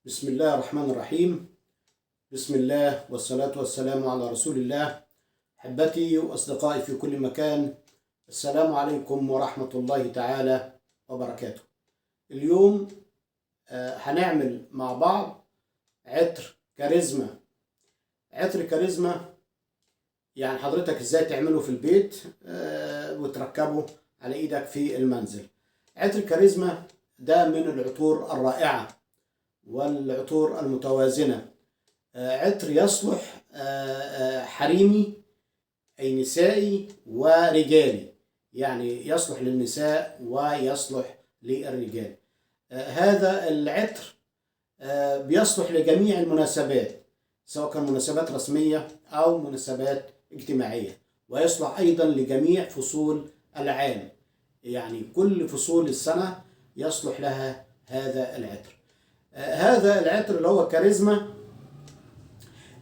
بسم الله الرحمن الرحيم. بسم الله والصلاة والسلام على رسول الله. أحبتي وأصدقائي في كل مكان، السلام عليكم ورحمة الله تعالى وبركاته. اليوم هنعمل مع بعض عطر كاريزما. عطر كاريزما يعني حضرتك ازاي تعمله في البيت وتركبه على ايدك في المنزل. عطر كاريزما ده من العطور الرائعة والعطور المتوازنة. عطر يصلح حريمي أي نسائي ورجالي، يعني يصلح للنساء ويصلح للرجال. هذا العطر بيصلح لجميع المناسبات، سواء كان مناسبات رسمية أو مناسبات اجتماعية، ويصلح أيضا لجميع فصول العام، يعني كل فصول السنة يصلح لها هذا العطر. هذا العطر اللي هو كاريزما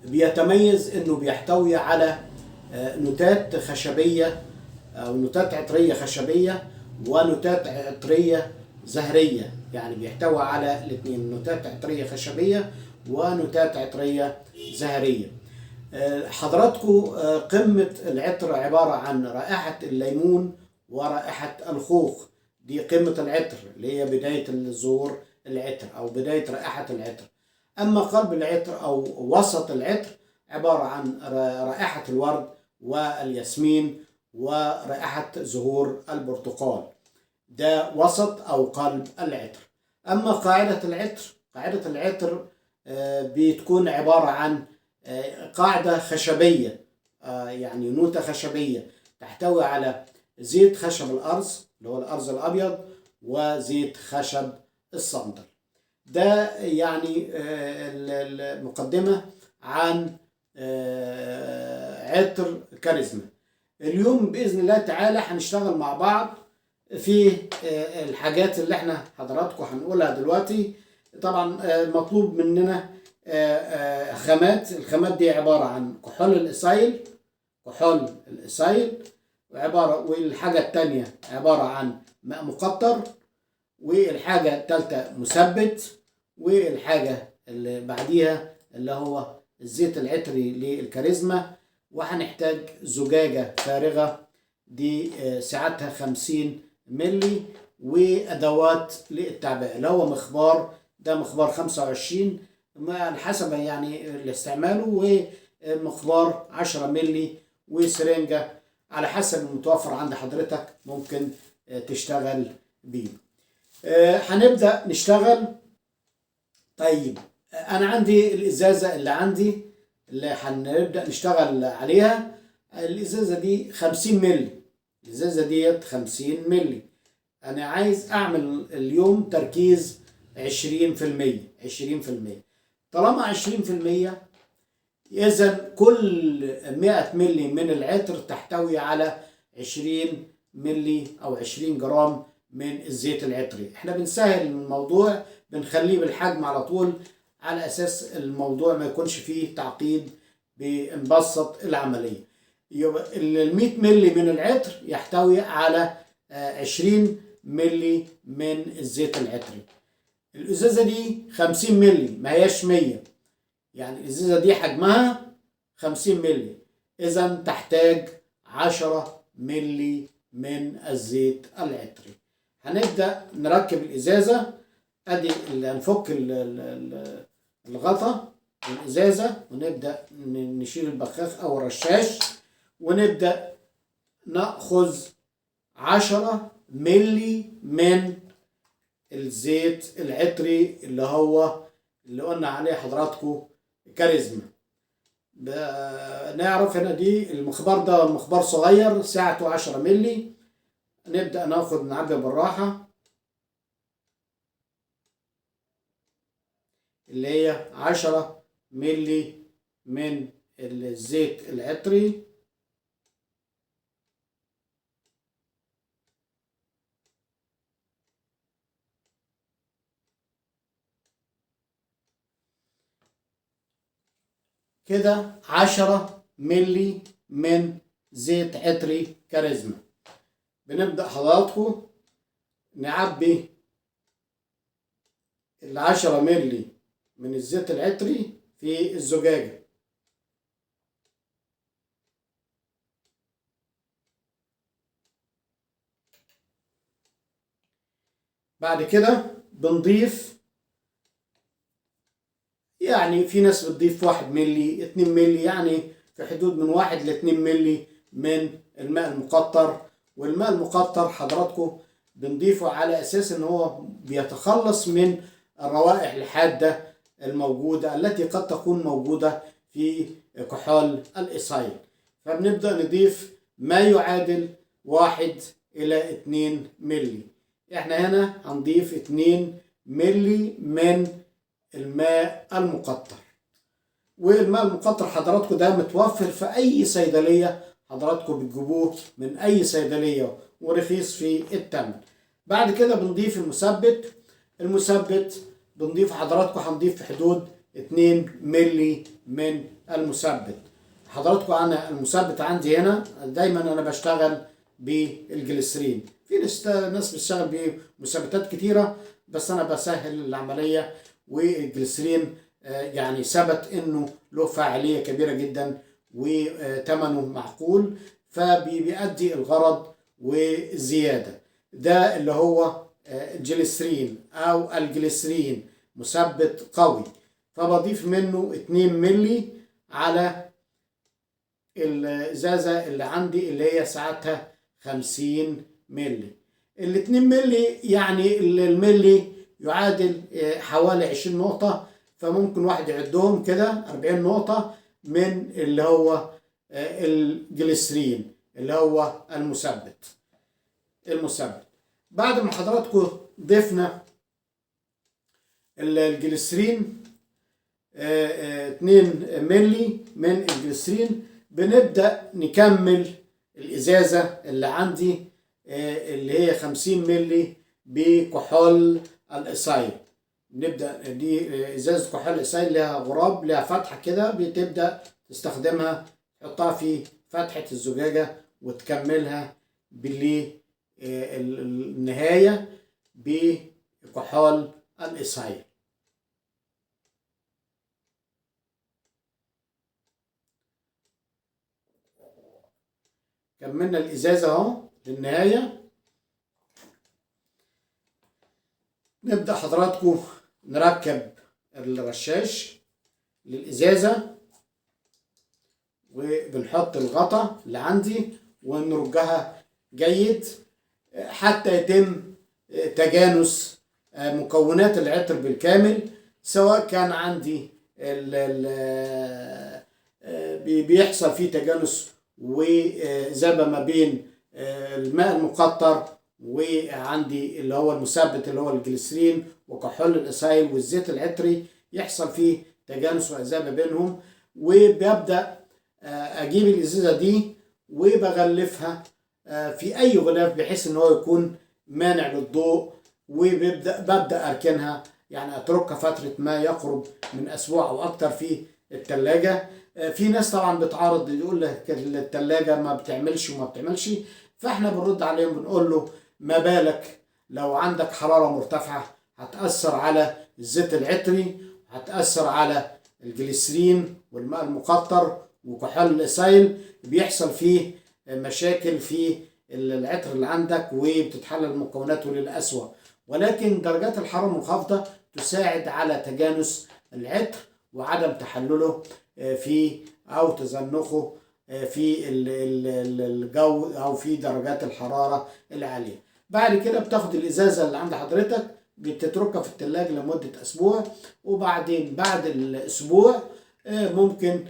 بيتميز انه بيحتوي على نوتات خشبية او نوتات عطرية خشبية ونوتات عطرية زهرية، يعني بيحتوي على الاثنين، نوتات عطرية خشبية ونوتات عطرية زهرية. حضراتكم قمة العطر عبارة عن رائحة الليمون ورائحة الخوخ، دي قمة العطر اللي هي بداية الظهور العطر أو بداية رائحة العطر. أما قلب العطر أو وسط العطر عبارة عن رائحة الورد والياسمين ورائحة زهور البرتقال، ده وسط أو قلب العطر. أما قاعدة العطر بتكون عبارة عن قاعدة خشبية، يعني نوتة خشبية تحتوي على زيت خشب الأرز اللي هو الأرز الأبيض وزيت خشب الصندل. ده يعني المقدمة عن عطر كاريزما. اليوم بإذن الله تعالى هنشتغل مع بعض في الحاجات اللي احنا حضراتكم هنقولها دلوقتي. طبعا مطلوب مننا خامات. الخامات دي عبارة عن كحول الإسايل والحاجة التانية عبارة عن ماء مقطر، والحاجة الثالثة مثبت، والحاجة اللي بعديها اللي هو الزيت العطري للكاريزما. وهنحتاج زجاجة فارغة دي سعتها 50 ملي، وأدوات للتعبئة اللي هو مخبار، ده مخبار 25 على حسب يعني الاستعماله، ومخبار 10 ملي، وسرنجة على حسب المتوفر عند حضرتك ممكن تشتغل بيه. هنبدأ نشتغل. طيب أنا عندي الإزازة اللي عندي اللي هنبدأ نشتغل عليها. الإزازة دي 50 ملي، الإزازة ديت 50 ملي. أنا عايز أعمل اليوم تركيز 20%. طالما 20%، إذا كل 100 ملي من العطر تحتوي على 20 ملي أو 20 جرام من الزيت العطري. احنا بنسهل الموضوع، بنخليه بالحجم على طول على أساس الموضوع ما يكونش فيه تعقيد، بنبسط العملية. يبقى ال 100 ملي من العطر يحتوي على 20 ملي من الزيت العطري. الإزازة دي 50 ملي ما هياش 100، يعني الإزازة دي حجمها 50 ملي، إذا تحتاج 10 ملي من الزيت العطري. هنبدأ نركب الإزازة. أدي هنفك الغطا الإزازة، ونبدأ نشيل البخاخ أو الرشاش، ونبدأ نأخذ 10 ملي من الزيت العطري اللي قلنا عليه حضراتكم كاريزما. نعرف هنا دي المخبار ده مخبار صغير سعته 10 ملي. نبدأ نعبي بالراحة، اللي هي 10 ملي من الزيت العطري. كده 10 ملي من زيت عطري كاريزما. بنبدأ حضراتكم نعبي 10 ملي من الزيت العطري في الزجاجة. بعد كده بنضيف، يعني في ناس بتضيف 1 ملي 2 ملي، يعني في حدود من 1 ل 2 ملي من الماء المقطر. والماء المقطر حضراتكم بنضيفه على أساس إن هو بيتخلص من الروائح الحادة الموجودة التي قد تكون موجودة في كحول الإيثايل. فبنبدأ نضيف ما يعادل 1 إلى 2 ملي. احنا هنا هنضيف 2 ملي من الماء المقطر. والماء المقطر حضراتكم ده متوفر في أي صيدلية، حضراتكم بتجيبوه من أي صيدلية ورخيص في الثمن. بعد كده بنضيف المثبت. المثبت بنضيف حضراتكم، هنضيف في حدود 2 ملي من المثبت. حضراتكم أنا المثبت عندي هنا دايما أنا بشتغل بالجليسرين. في ناس بتشتغل بمثبتات كتيرة، بس أنا بسهل العملية. والجليسرين يعني ثبت انه له فاعليه كبيره جدا وثمنه معقول، فبيؤدي الغرض وزياده. ده اللي هو الجليسرين او الجليسرين، مثبت قوي. فبضيف منه 2 ملي على الازازه اللي عندي اللي هي ساعتها 50 ملي. ال 2 ملي يعني الملي يعادل حوالي 20 نقطة، فممكن واحد يعدهم كده 40 نقطة من اللي هو الجليسرين اللي هو المثبت. بعد ما حضراتكم ضفنا الجليسرين 2 ملي من الجليسرين، بنبدأ نكمل الإزازة اللي عندي اللي هي 50 ملي بكحول الإيثايل. نبدأ دي إزازة كحول الإيثايل لها غراب، لها فتحة كده، بتبدأ تستخدمها تحطها في فتحة الزجاجة وتكملها بالنهاية بكحول الإيثايل. كملنا الإزازة أهو للنهاية. نبدأ حضراتكم نركب الرشاش للإزازة، وبنحط الغطا اللي عندي ونرجها جيد حتى يتم تجانس مكونات العطر بالكامل، سواء كان عندي بيحصل فيه تجانس وذبة ما بين الماء المقطر وعندي اللي هو المثبت اللي هو الجليسرين وكحول الإيثايل والزيت العطري، يحصل فيه تجانس وإذابة بينهم. وببدأ أجيب الإزازة دي وبغلفها في أي غلاف بحيث إن هو يكون مانع للضوء، وببدأ أركنها، يعني أتركها فترة ما يقرب من أسبوع أو أكتر في التلاجة. في ناس طبعا بتعارض يقول لك التلاجة ما بتعملش وما بتعملش، فاحنا بنرد عليهم بنقول له ما بالك لو عندك حرارة مرتفعة هتأثر على الزيت العطري، هتأثر على الجليسرين والماء المقطر وكحول الإيثايل، بيحصل فيه مشاكل في العطر اللي عندك وبتتحلل مكوناته للأسوأ. ولكن درجات الحرارة المنخفضة تساعد على تجانس العطر وعدم تحلله في أو تزنخه في الجو أو في درجات الحرارة العالية. بعد كده بتاخد الإزازة اللي عند حضرتك بتتركها في التلاجة لمدة أسبوع، وبعدين بعد الأسبوع ممكن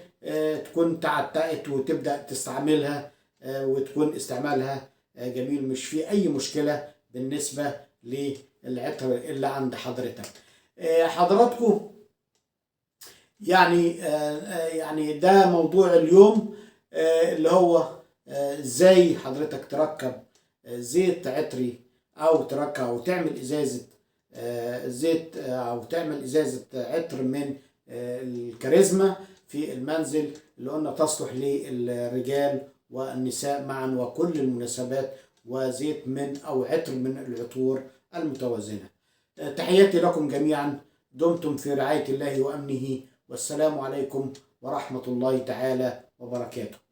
تكون تعتقت وتبدأ تستعملها وتكون استعمالها جميل، مش في أي مشكلة بالنسبة للعطر اللي عند حضرتك. حضراتكم يعني ده موضوع اليوم اللي هو ازاي حضرتك تركب زيت عطري او تركب او تعمل ازازة زيت او تعمل ازازة عطر من الكاريزما في المنزل، اللي قلنا تصلح للرجال والنساء معا وكل المناسبات، وزيت من او عطر من العطور المتوازنة. تحياتي لكم جميعا. دمتم في رعاية الله وأمنه، والسلام عليكم ورحمة الله تعالى وبركاته.